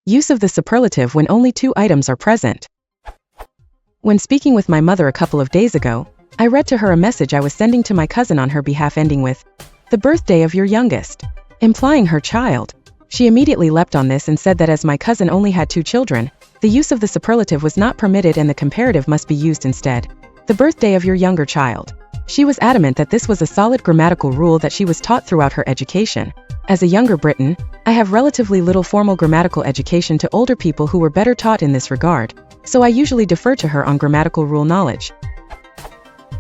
Use of the superlative when only two items are present. When speaking with my mother a couple of days ago, I read to her a message I was sending to my cousin on her behalf ending with, "The birthday of your youngest," implying her child. She immediately leapt on this and said that as my cousin only had 2 children, the use of the superlative was not permitted and the comparative must be used instead. The birthday of your younger child. She was adamant that this was a solid grammatical rule that she was taught throughout her education. As a younger Briton, I have relatively little formal grammatical education to older people who were better taught in this regard, so I usually defer to her on grammatical rule knowledge.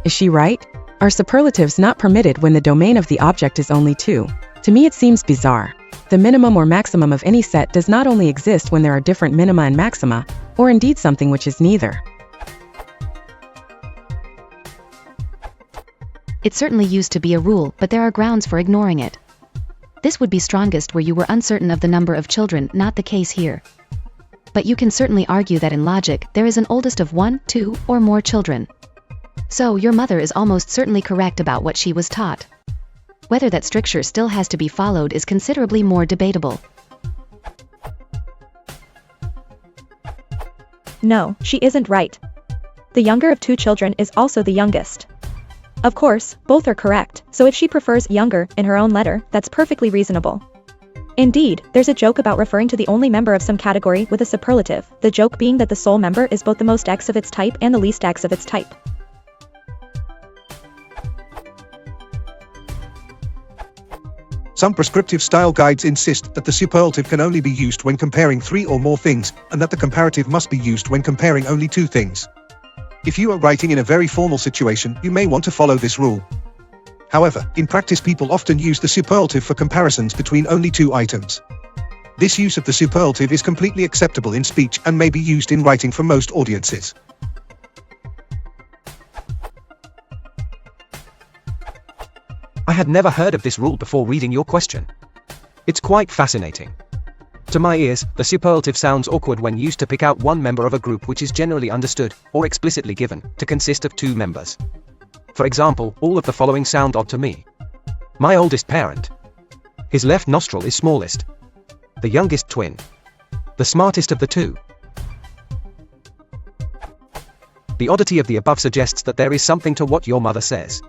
Is she right? Are superlatives not permitted when the domain of the object is only 2? To me it seems bizarre. The minimum or maximum of any set does not only exist when there are different minima and maxima, or indeed something which is neither. It certainly used to be a rule, but there are grounds for ignoring it. This would be strongest where you were uncertain of the number of children, not the case here. But you can certainly argue that in logic, there is an oldest of 1, 2, or more children. So your mother is almost certainly correct about what she was taught. Whether that stricture still has to be followed is considerably more debatable. No, she isn't right. The younger of 2 children is also the youngest. Of course, both are correct, so if she prefers younger in her own letter, that's perfectly reasonable. Indeed, there's a joke about referring to the only member of some category with a superlative, the joke being that the sole member is both the most X of its type and the least X of its type. Some prescriptive style guides insist that the superlative can only be used when comparing 3 or more things, and that the comparative must be used when comparing only 2 things. If you are writing in a very formal situation, you may want to follow this rule. However, in practice people often use the superlative for comparisons between only 2 items. This use of the superlative is completely acceptable in speech and may be used in writing for most audiences. I had never heard of this rule before reading your question. It's quite fascinating. To my ears, the superlative sounds awkward when used to pick out one member of a group which is generally understood, or explicitly given, to consist of 2 members. For example, all of the following sound odd to me. My oldest parent. His left nostril is smallest. The youngest twin. The smartest of the 2. The oddity of the above suggests that there is something to what your mother says.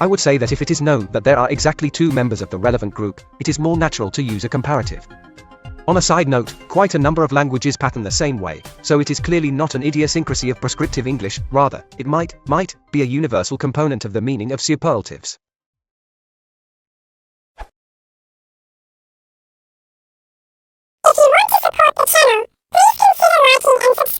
I would say that if it is known that there are exactly 2 members of the relevant group, it is more natural to use a comparative. On a side note, quite a number of languages pattern the same way, so it is clearly not an idiosyncrasy of prescriptive English, rather, it might be a universal component of the meaning of superlatives. If you want to support the channel, please consider liking and subscribing.